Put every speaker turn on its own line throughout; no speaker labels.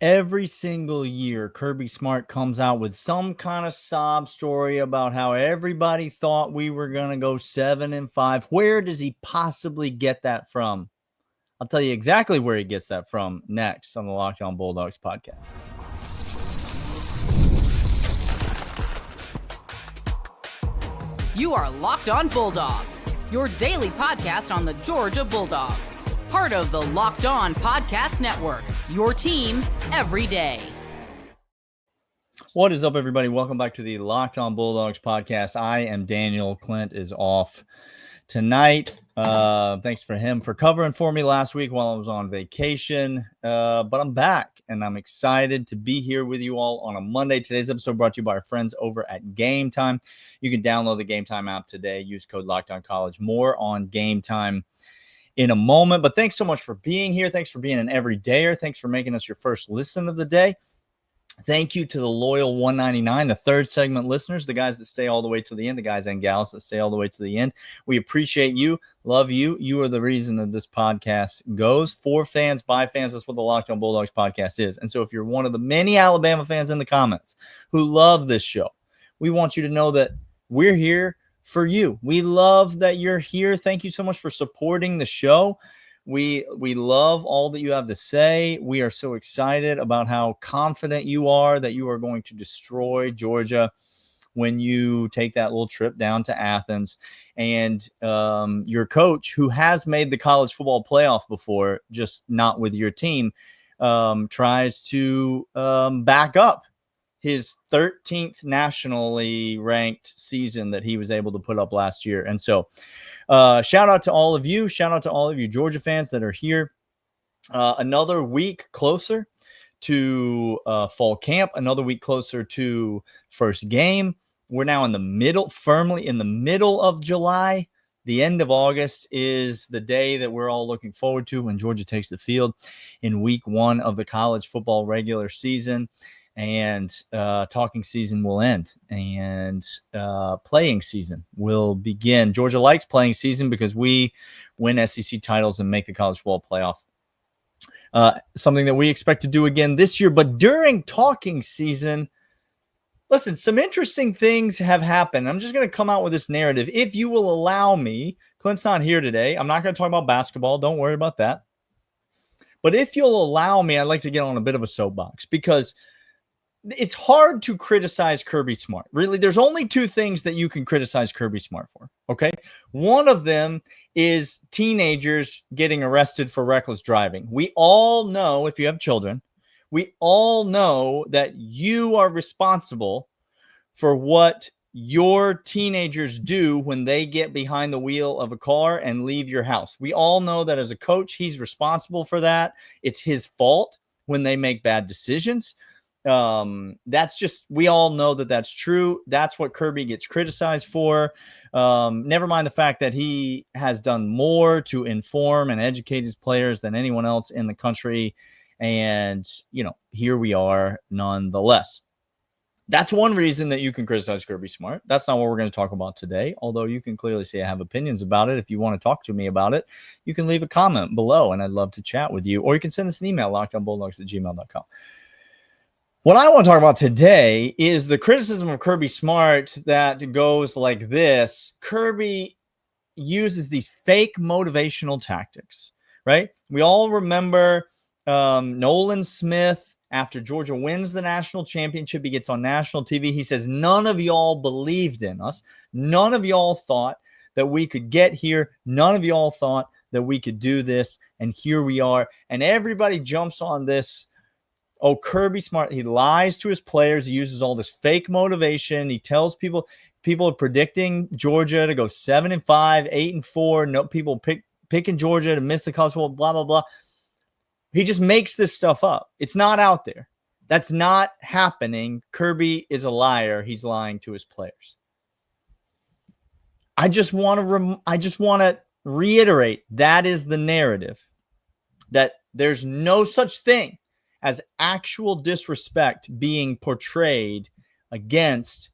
Every single year, Kirby Smart comes out with some kind of sob story about how everybody thought we were going to go 7-5. Where does he possibly get that from? I'll tell you exactly where he gets that from next on the Locked On Bulldogs podcast.
You are Locked On Bulldogs, your daily podcast on the Georgia Bulldogs. Part of the Locked On Podcast Network, your team every day.
What is up, everybody? Welcome back to the Locked On Bulldogs podcast. I am Daniel. Clint is off tonight. Thanks for him for covering for me last week while I was on vacation. But I'm back, and I'm excited to be here with you all on a Monday. Today's episode brought to you by our friends over at Game Time. You can download the Game Time app today. Use code LOCKEDONCollege. More on Game Time in a moment. But thanks so much for being here. Thanks for being an everydayer. Thanks for making us your first listen of the day. Thank you to the loyal 199, the third segment listeners, the guys that stay all the way to the end, the guys and gals that stay all the way to the end. We appreciate you, love you. You are the reason that this podcast goes. For fans, by fans, that's what the Locked On Bulldogs podcast is. And so if you're one of the many Alabama fans in the comments who love this show, we want you to know that we're here for you. We love that you're here. Thank you so much for supporting the show. We love all that you have to say. We are so excited about how confident you are that you are going to destroy Georgia when you take that little trip down to Athens. And your coach, who has made the college football playoff before, just not with your team, tries to back up his 13th nationally ranked season that he was able to put up last year. And so shout out to all of you. Shout out to all of you Georgia fans that are here. Another week closer to fall camp, another week closer to first game. We're now firmly in the middle of July. The end of August is the day that we're all looking forward to when Georgia takes the field in week 1 of the college football regular season. And talking season will end, and playing season will begin. Georgia likes playing season because we win SEC titles and make the college football playoff. Something that we expect to do again this year. But during talking season, listen, some interesting things have happened. I'm just going to come out with this narrative. If you will allow me, Clint's not here today. I'm not going to talk about basketball. Don't worry about that. But if you'll allow me, I'd like to get on a bit of a soapbox, because it's hard to criticize Kirby Smart. Really, there's only 2 things that you can criticize Kirby Smart for, okay? One of them is teenagers getting arrested for reckless driving. We all know, if you have children, we all know that you are responsible for what your teenagers do when they get behind the wheel of a car and leave your house. We all know that as a coach, he's responsible for that. It's his fault when they make bad decisions. That's just, we all know that that's true. That's what Kirby gets criticized for. Never mind the fact that he has done more to inform and educate his players than anyone else in the country. And, here we are nonetheless. That's one reason that you can criticize Kirby Smart. That's not what we're going to talk about today, although you can clearly see I have opinions about it. If you want to talk to me about it, you can leave a comment below, and I'd love to chat with you. Or you can send us an email, lockedonbulldogs@gmail.com. What I want to talk about today is the criticism of Kirby Smart that goes like this. Kirby uses these fake motivational tactics, right? We all remember Nolan Smith, after Georgia wins the national championship, he gets on national TV. He says, none of y'all believed in us. None of y'all thought that we could get here. None of y'all thought that we could do this. And here we are. And everybody jumps on this. Oh, Kirby Smart, he lies to his players. He uses all this fake motivation. He tells people are predicting Georgia to go 7-5, 8-4. No, people picking Georgia to miss the college football, blah, blah, blah. He just makes this stuff up. It's not out there. That's not happening. Kirby is a liar. He's lying to his players. I just want to reiterate, that is the narrative, that there's no such thing as actual disrespect being portrayed against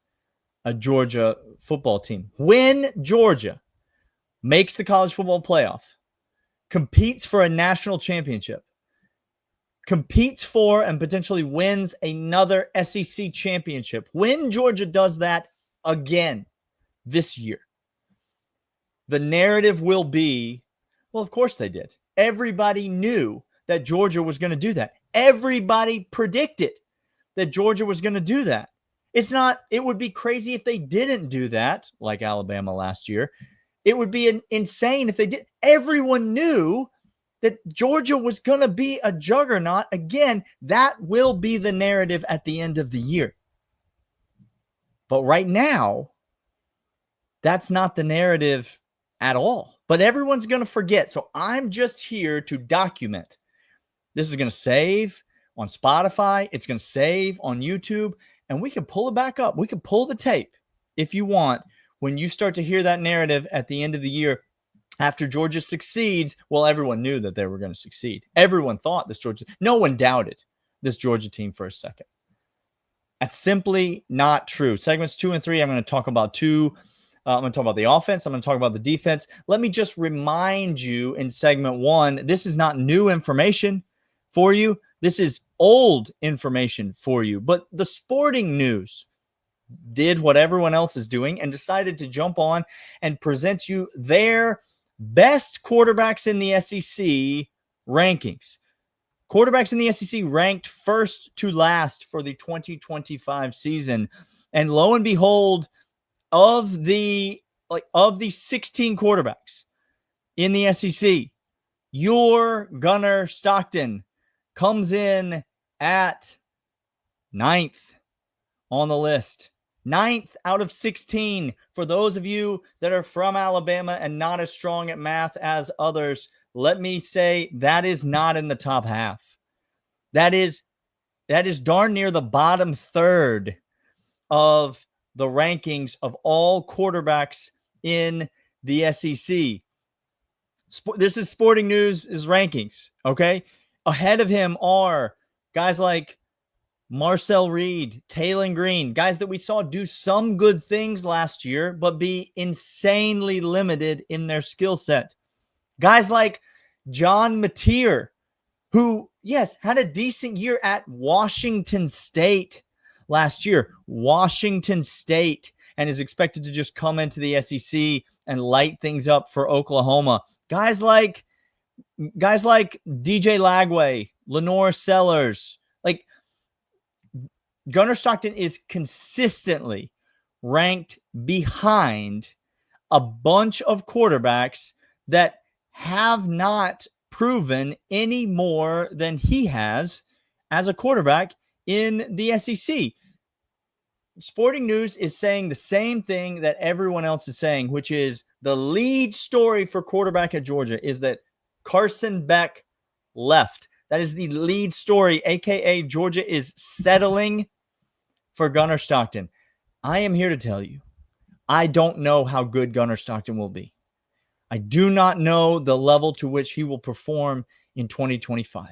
a Georgia football team. When Georgia makes the college football playoff, competes for a national championship, competes for and potentially wins another SEC championship, when Georgia does that again this year, the narrative will be, well, of course they did. Everybody knew that Georgia was going to do that. Everybody predicted that Georgia was going to do that. It would be crazy if they didn't do that, like Alabama last year. It would be insane if they did. Everyone knew that Georgia was going to be a juggernaut. Again, that will be the narrative at the end of the year. But right now, that's not the narrative at all. But everyone's going to forget. So I'm just here to document. This is going to save on Spotify. It's going to save on YouTube. And we can pull it back up. We can pull the tape if you want. When you start to hear that narrative at the end of the year, after Georgia succeeds, well, everyone knew that they were going to succeed. Everyone thought this Georgia, no one doubted this Georgia team for a second. That's simply not true. Segments 2 and 3, I'm going to talk about two. I'm going to talk about the offense. I'm going to talk about the defense. Let me just remind you in segment 1, this is not new information for you. This is old information for you. But the sporting news did what everyone else is doing and decided to jump on and present you their best quarterbacks in the SEC rankings. Quarterbacks in the SEC ranked first to last for the 2025 season. And lo and behold, of the 16 quarterbacks in the SEC, your Gunnar Stockton comes in at 9th on the list. 9th out of 16. For those of you that are from Alabama and not as strong at math as others, let me say that is not in the top half. That is darn near the bottom third of the rankings of all quarterbacks in the SEC. This is Sporting News' rankings, okay? Ahead of him are guys like Marcel Reed, Taylon Green, guys that we saw do some good things last year, but be insanely limited in their skill set. Guys like John Mateer, who, yes, had a decent year at Washington State last year. Washington State, and is expected to just come into the SEC and light things up for Oklahoma. Guys like DJ Lagway, Lenore Sellers, like Gunnar Stockton is consistently ranked behind a bunch of quarterbacks that have not proven any more than he has as a quarterback in the SEC. Sporting News is saying the same thing that everyone else is saying, which is the lead story for quarterback at Georgia is that Carson Beck left. That is the lead story, a.k.a. Georgia is settling for Gunnar Stockton. I am here to tell you, I don't know how good Gunnar Stockton will be. I do not know the level to which he will perform in 2025.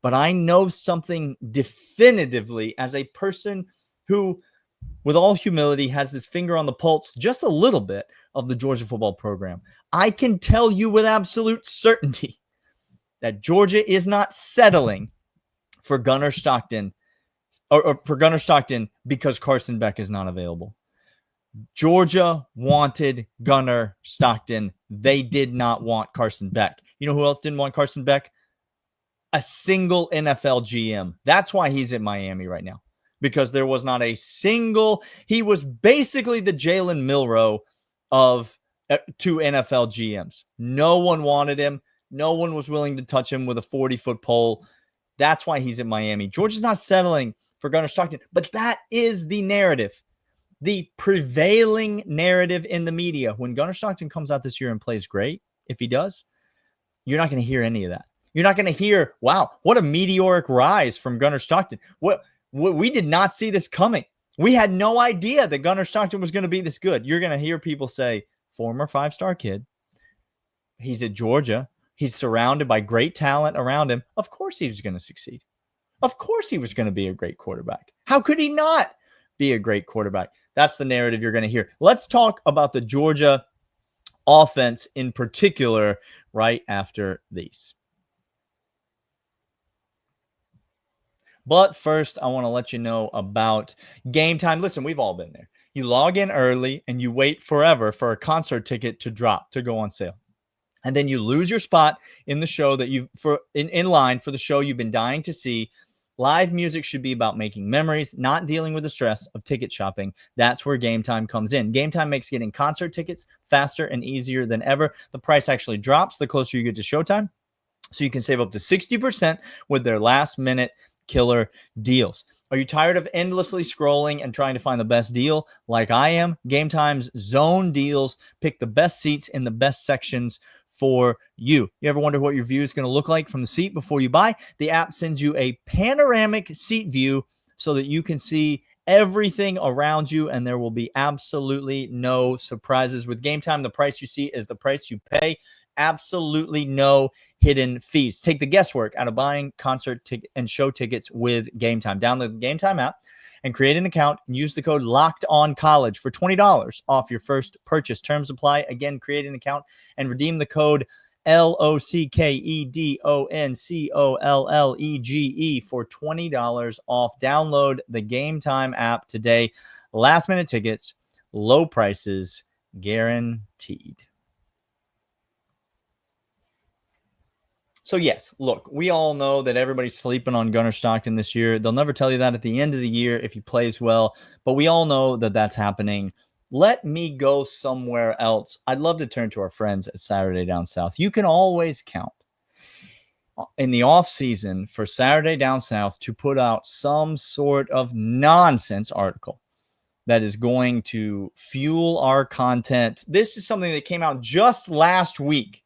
But I know something definitively as a person who, with all humility, has his finger on the pulse just a little bit of the Georgia football program. I can tell you with absolute certainty that Georgia is not settling for Gunnar Stockton or for Gunnar Stockton because Carson Beck is not available. Georgia wanted Gunnar Stockton. They did not want Carson Beck. You know who else didn't want Carson Beck? A single NFL GM. That's why he's at Miami right now, because there was not a single. He was basically the Jalen Milroe of two NFL GMs. No one wanted him. No one was willing to touch him with a 40-foot pole. That's why he's at Miami. Georgia's not settling for Gunnar Stockton, but that is the narrative, the prevailing narrative in the media. When Gunnar Stockton comes out this year and plays great, if he does, you're not going to hear any of that. You're not going to hear, wow, what a meteoric rise from Gunnar Stockton. We did not see this coming. We had no idea that Gunnar Stockton was going to be this good. You're going to hear people say, former 5-star kid. He's at Georgia. He's surrounded by great talent around him. Of course he was going to succeed. Of course he was going to be a great quarterback. How could he not be a great quarterback? That's the narrative you're going to hear. Let's talk about the Georgia offense in particular right after these. But first, I want to let you know about Game Time. Listen, we've all been there. You log in early and you wait forever for a concert ticket to drop, to go on sale. And then you lose your spot in the show that in line for the show you've been dying to see. Live music should be about making memories, not dealing with the stress of ticket shopping. That's where Game Time comes in. Game Time makes getting concert tickets faster and easier than ever. The price actually drops the closer you get to showtime, so you can save up to 60% with their last-minute killer deals. Are you tired of endlessly scrolling and trying to find the best deal like I am? Game Time's zone deals pick the best seats in the best sections for you. You ever wonder what your view is going to look like from the seat before you buy? The app sends you a panoramic seat view so that you can see everything around you, and there will be absolutely no surprises. With Game Time, the price you see is the price you pay. Absolutely no hidden fees. Take the guesswork out of buying concert and show tickets with Game Time. Download the Game Time app and create an account and use the code LOCKEDONCollege for $20 off your first purchase. Terms apply. Again, create an account and redeem the code LOCKEDONCOLLEGE for $20 off. Download the Game Time app today. Last minute tickets, low prices, guaranteed. So yes, look, we all know that everybody's sleeping on Gunnar Stockton this year. They'll never tell you that at the end of the year if he plays well, but we all know that that's happening. Let me go somewhere else. I'd love to turn to our friends at Saturday Down South. You can always count in the off season for Saturday Down South to put out some sort of nonsense article that is going to fuel our content. This is something that came out just last week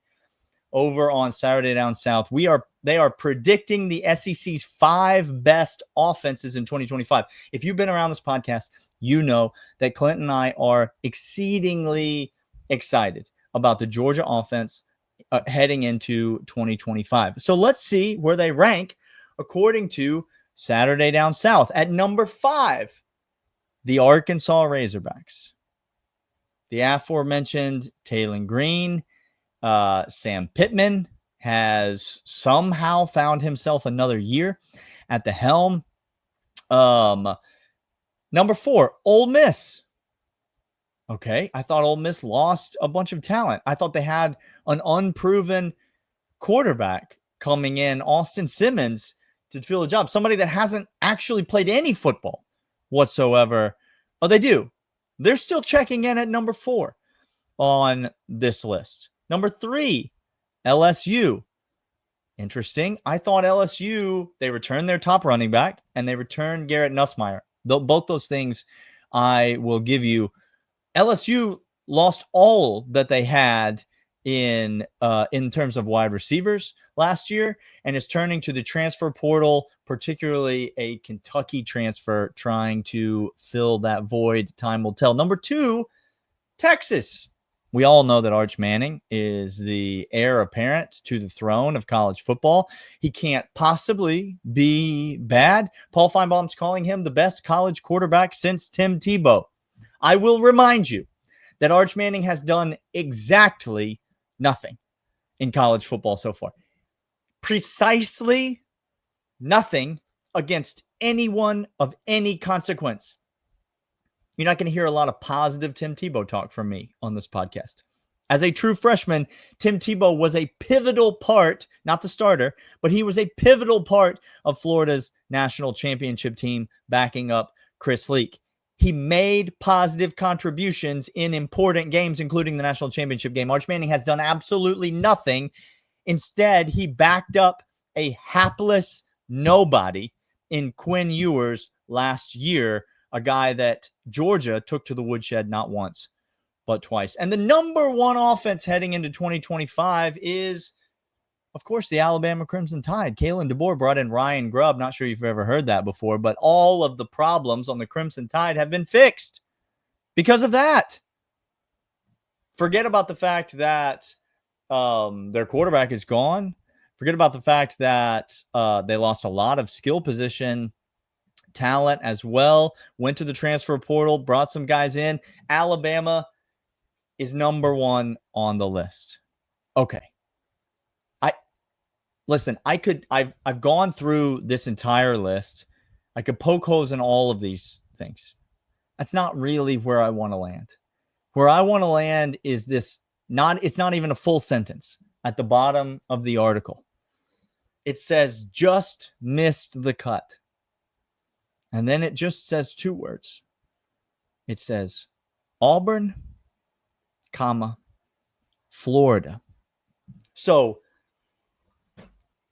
over on Saturday Down South. They are predicting the SEC's 5 best offenses in 2025. If you've been around this podcast, you know that Clint and I are exceedingly excited about the Georgia offense heading into 2025. So let's see where they rank according to Saturday Down South. At number 5, the Arkansas Razorbacks. The aforementioned Taylon Green, Sam Pittman has somehow found himself another year at the helm. Number 4, Ole Miss. Okay, I thought Ole Miss lost a bunch of talent. I thought they had an unproven quarterback coming in, Austin Simmons, to fill a job. Somebody that hasn't actually played any football whatsoever. Oh, they do. They're still checking in at number 4 on this list. Number 3, LSU. Interesting. I thought LSU, they returned their top running back and they returned Garrett Nussmeier. Both those things I will give you. LSU lost all that they had in terms of wide receivers last year and is turning to the transfer portal, particularly a Kentucky transfer, trying to fill that void. Time will tell. Number 2, Texas. We all know that Arch Manning is the heir apparent to the throne of college football. He can't possibly be bad. Paul Feinbaum's calling him the best college quarterback since Tim Tebow. I will remind you that Arch Manning has done exactly nothing in college football so far. Precisely nothing against anyone of any consequence. You're not going to hear a lot of positive Tim Tebow talk from me on this podcast. As a true freshman, Tim Tebow was a pivotal part, not the starter, but he was a pivotal part of Florida's national championship team backing up Chris Leak. He made positive contributions in important games, including the national championship game. Arch Manning has done absolutely nothing. Instead, he backed up a hapless nobody in Quinn Ewers last year, a guy that Georgia took to the woodshed not once, but twice. And the number 1 offense heading into 2025 is, of course, the Alabama Crimson Tide. Kalen DeBoer brought in Ryan Grubb. Not sure if you've ever heard that before, but all of the problems on the Crimson Tide have been fixed because of that. Forget about the fact that their quarterback is gone. Forget about the fact that they lost a lot of skill position talent as well. Went to the transfer portal, brought some guys in. Alabama is number 1 on the list. Okay. I've gone through this entire list I could poke holes in all of these things. That's not really where I want to land. Where I want to land is this, it's not even a full sentence at the bottom of the article. It says, just missed the cut. And then it just says 2 words. It says, Auburn, comma, Florida. So,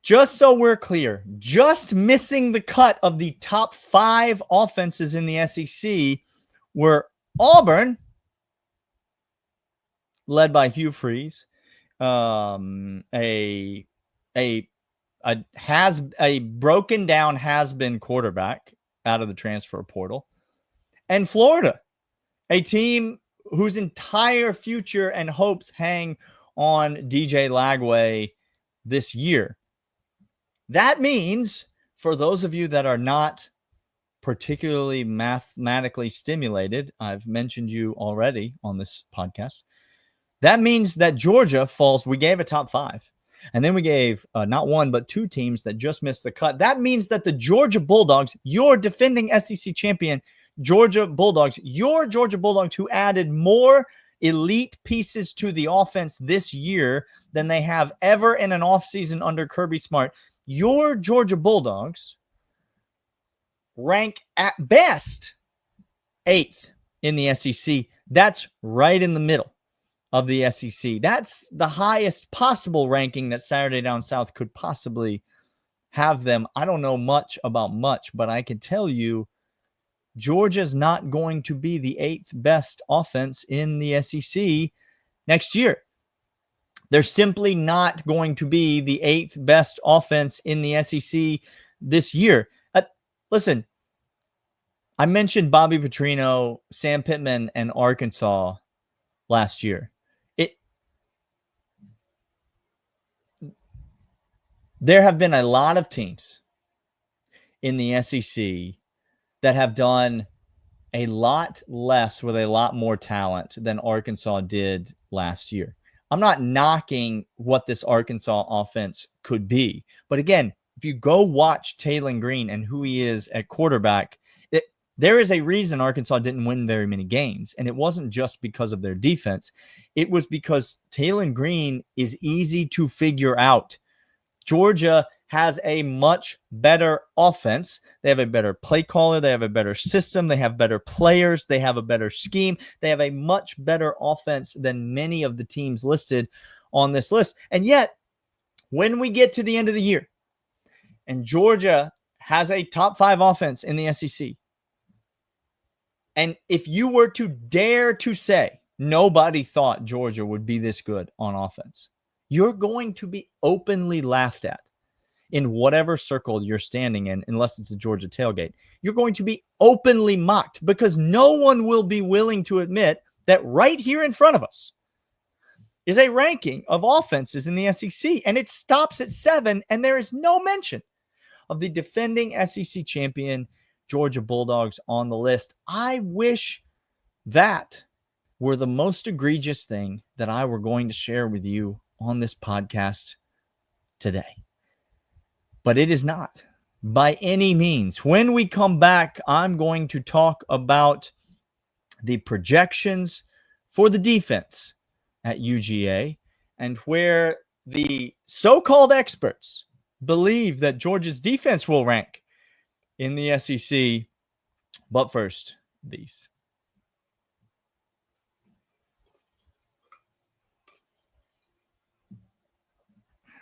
just so we're clear, just missing the cut of the top 5 offenses in the SEC were Auburn, led by Hugh Freeze, a broken down has-been quarterback out of the transfer portal, and Florida, a team whose entire future and hopes hang on DJ Lagway this year. That means, for those of you that are not particularly mathematically stimulated, I've mentioned you already on this podcast, that means that Georgia falls, we gave a top 5, and then we gave not 1, but 2 teams that just missed the cut. That means that the Georgia Bulldogs, your defending SEC champion, Georgia Bulldogs, who added more elite pieces to the offense this year than they have ever in an offseason under Kirby Smart, your Georgia Bulldogs rank at best 8th in the SEC. That's right in the middle of the SEC. That's the highest possible ranking that Saturday Down South could possibly have them. I don't know much about much, but I can tell you Georgia's not going to be the 8th best offense in the SEC next year. They're simply not going to be the 8th best offense in the SEC this year. Listen, I mentioned Bobby Petrino, Sam Pittman, and Arkansas last year. There have been a lot of teams in the SEC that have done a lot less with a lot more talent than Arkansas did last year. I'm not knocking what this Arkansas offense could be. But again, if you go watch Taylon Green and who he is at quarterback, there is a reason Arkansas didn't win very many games. And it wasn't just because of their defense. It was because Taylon Green is easy to figure out. Georgia has a much better offense. They have a better play caller. They have a better system. They have better players. They have a better scheme. They have a much better offense than many of the teams listed on this list. And yet, when we get to the end of the year and Georgia has a top 5 offense in the SEC, and if you were to dare to say nobody thought Georgia would be this good on offense, you're going to be openly laughed at in whatever circle you're standing in, unless it's a Georgia tailgate. You're going to be openly mocked because no one will be willing to admit that right here in front of us is a ranking of offenses in the SEC, and it stops at 7, and there is no mention of the defending SEC champion Georgia Bulldogs on the list. I wish that were the most egregious thing that I were going to share with you on this podcast today. But it is not by any means. When we come back, I'm going to talk about the projections for the defense at UGA and where the so-called experts believe that Georgia's defense will rank in the SEC. But first, these.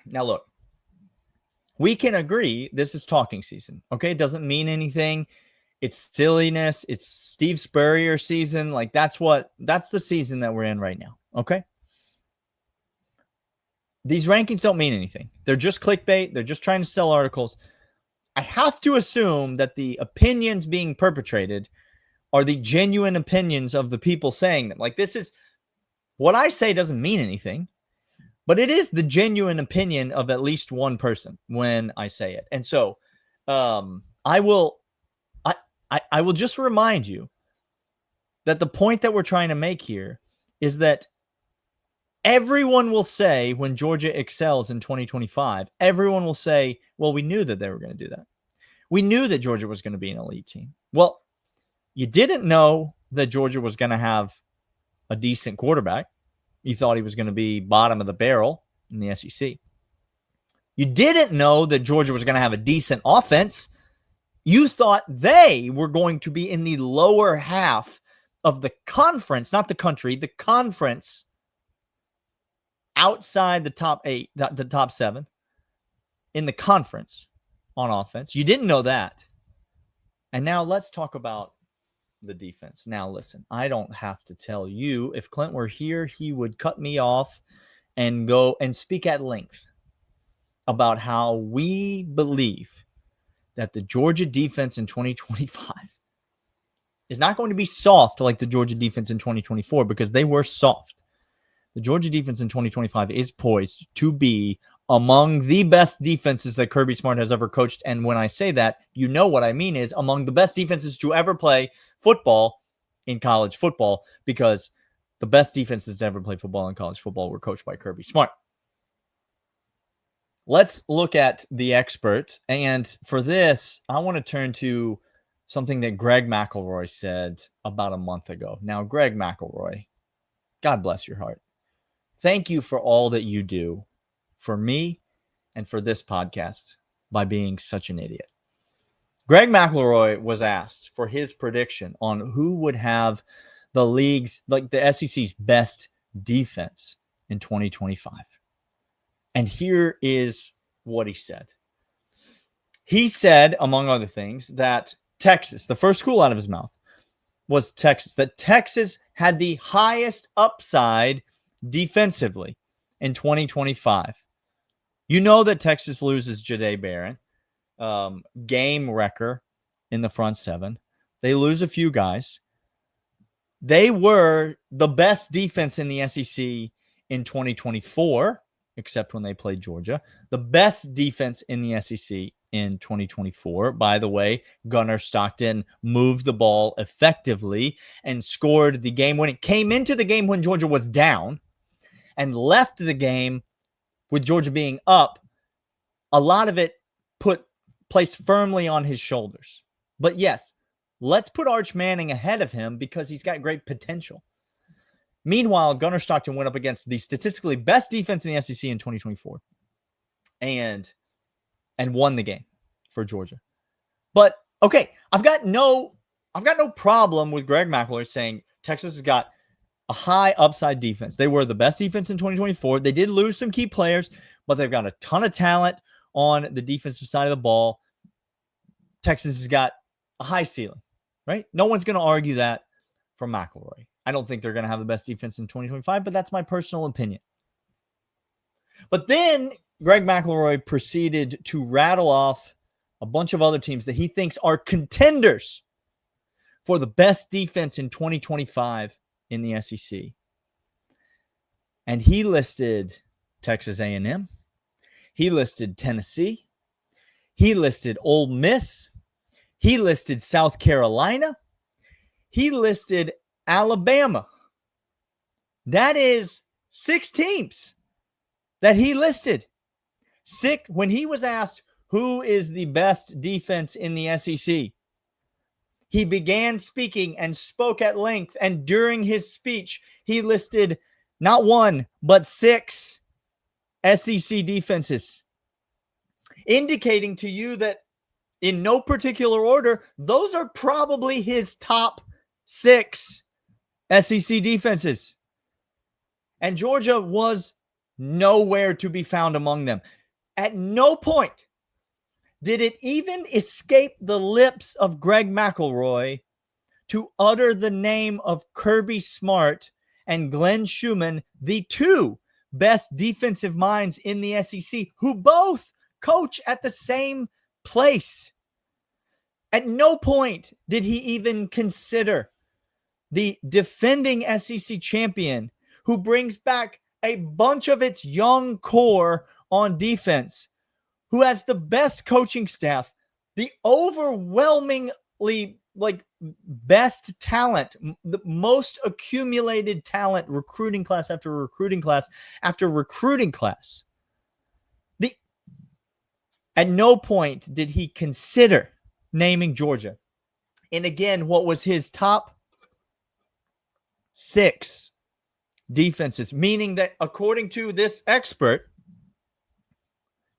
Now, look, we can agree this is talking season, okay? It doesn't mean anything. It's silliness. It's Steve Spurrier season. Like, that's the season that we're in right now, okay? These rankings don't mean anything. They're just clickbait. They're just trying to sell articles. I have to assume that the opinions being perpetrated are the genuine opinions of the people saying them. Like, this is what I say doesn't mean anything, but it is the genuine opinion of at least one person when I say it. And so I will just remind you that the point that we're trying to make here is that everyone will say when Georgia excels in 2025, everyone will say, well, we knew that they were going to do that. We knew that Georgia was going to be an elite team. Well, you didn't know that Georgia was going to have a decent quarterback. You thought he was going to be bottom of the barrel in the SEC. You didn't know that Georgia was going to have a decent offense. You thought they were going to be in the lower half of the conference, not the country, the conference, outside the top 8, the top 7 in the conference on offense. You didn't know that. And now let's talk about the defense. Now, listen, I don't have to tell you. If Clint were here, he would cut me off and go and speak at length about how we believe that the Georgia defense in 2025 is not going to be soft like the Georgia defense in 2024, because they were soft. The Georgia defense in 2025 is poised to be among the best defenses that Kirby Smart has ever coached. And when I say that, you know what I mean is among the best defenses to ever play football in college football, because the best defenses to ever play football in college football were coached by Kirby Smart. Let's look at the expert. And for this, I want to turn to something that Greg McElroy said about a month ago. Now, Greg McElroy, God bless your heart. Thank you for all that you do for me and for this podcast by being such an idiot. Greg McElroy was asked for his prediction on who would have the league's, like the SEC's best defense in 2025. And here is what he said. He said, among other things, that Texas, the first school out of his mouth was Texas, that Texas had the highest upside defensively in 2025. You know that Texas loses Jahdae Barron, game wrecker in the front 7. They lose a few guys. They were the best defense in the SEC in 2024, except when they played Georgia. The best defense in the SEC in 2024. By the way, Gunnar Stockton moved the ball effectively and scored the game when it came into the game when Georgia was down and left the game with Georgia being up. A lot of it placed firmly on his shoulders. But yes, let's put Arch Manning ahead of him because he's got great potential. Meanwhile, Gunnar Stockton went up against the statistically best defense in the SEC in 2024 and won the game for Georgia. But okay, I've got no problem with Greg McElroy saying Texas has got a high upside defense. They were the best defense in 2024. They did lose some key players, but they've got a ton of talent on the defensive side of the ball. Texas has got a high ceiling, right? No one's going to argue that from McElroy. I don't think they're going to have the best defense in 2025, but that's my personal opinion. But then Greg McElroy proceeded to rattle off a bunch of other teams that he thinks are contenders for the best defense in 2025 in the SEC. And he listed Texas A&M. He listed Tennessee. He listed Ole Miss. He listed South Carolina. He listed Alabama. That is 6 teams that he listed. When he was asked who is the best defense in the SEC, he began speaking and spoke at length. And during his speech, he listed not 1, but 6 SEC defenses, indicating to you that in no particular order, those are probably his top 6 SEC defenses. And Georgia was nowhere to be found among them. At no point did it even escape the lips of Greg McElroy to utter the name of Kirby Smart and Glenn Schumann, the 2 best defensive minds in the SEC, who both coach at the same place. At no point did he even consider the defending SEC champion, who brings back a bunch of its young core on defense, who has the best coaching staff, the overwhelmingly best talent, the most accumulated talent, recruiting class after recruiting class after recruiting class. At no point did he consider naming Georgia. And again, what was his top 6 defenses, meaning that according to this expert,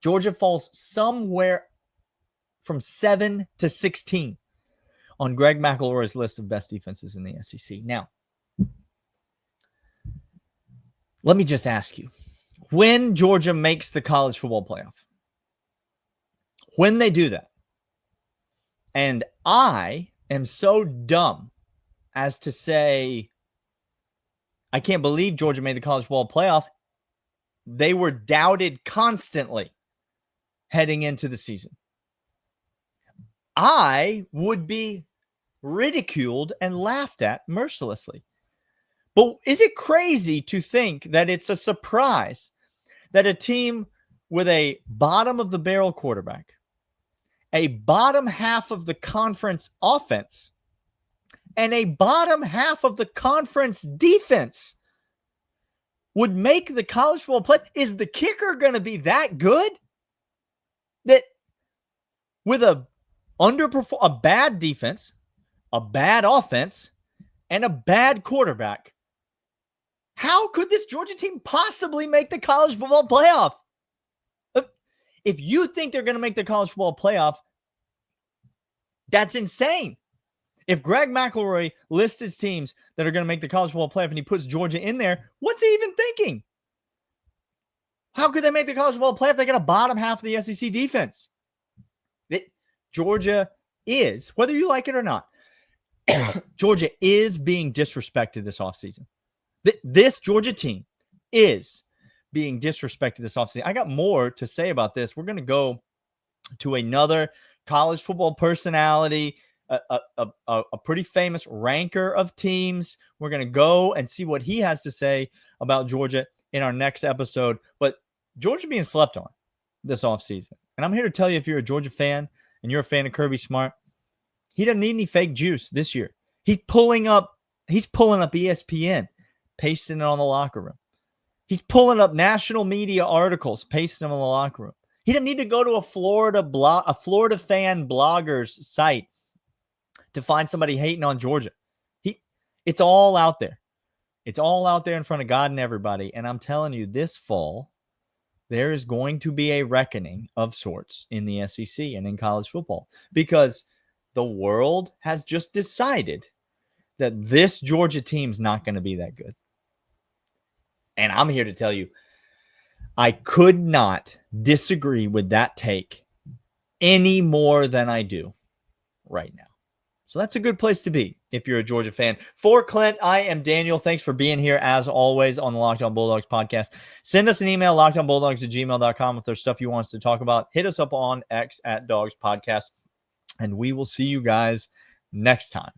Georgia falls somewhere from 7 to 16 on Greg McElroy's list of best defenses in the SEC. Now, let me just ask you, when Georgia makes the college football playoff, when they do that, and I am so dumb as to say, I can't believe Georgia made the college football playoff. They were doubted constantly heading into the season. I would be ridiculed and laughed at mercilessly. But is it crazy to think that it's a surprise that a team with a bottom of the barrel quarterback, a bottom half of the conference offense, and a bottom half of the conference defense would make the college football play? Is the kicker going to be that good? That with a bad defense, a bad offense, and a bad quarterback, how could this Georgia team possibly make the college football playoff? If you think they're going to make the college football playoff, that's insane. If Greg McElroy lists his teams that are going to make the college football playoff and he puts Georgia in there, what's he even thinking? How could they make the college football playoff if they got a bottom half of the SEC defense? Georgia is, whether you like it or not, Georgia is being disrespected this offseason. This Georgia team is being disrespected this offseason. I got more to say about this. We're going to go to another college football personality, a pretty famous ranker of teams. We're going to go and see what he has to say about Georgia in our next episode. But Georgia being slept on this offseason. And I'm here to tell you, if you're a Georgia fan and you're a fan of Kirby Smart, he doesn't need any fake juice this year. He's pulling up ESPN, pasting it on the locker room. He's pulling up national media articles, pasting them on the locker room. He doesn't need to go to a Florida fan blogger's site to find somebody hating on Georgia. It's all out there. It's all out there in front of God and everybody. And I'm telling you, this fall, there is going to be a reckoning of sorts in the SEC and in college football, because the world has just decided that this Georgia team's not going to be that good. And I'm here to tell you, I could not disagree with that take any more than I do right now. So that's a good place to be if you're a Georgia fan. For Clint, I am Daniel. Thanks for being here, as always, on the Locked On Bulldogs podcast. Send us an email, lockedonbulldogs@gmail.com, if there's stuff you want us to talk about. Hit us up on X @Dawgs Podcast, and we will see you guys next time.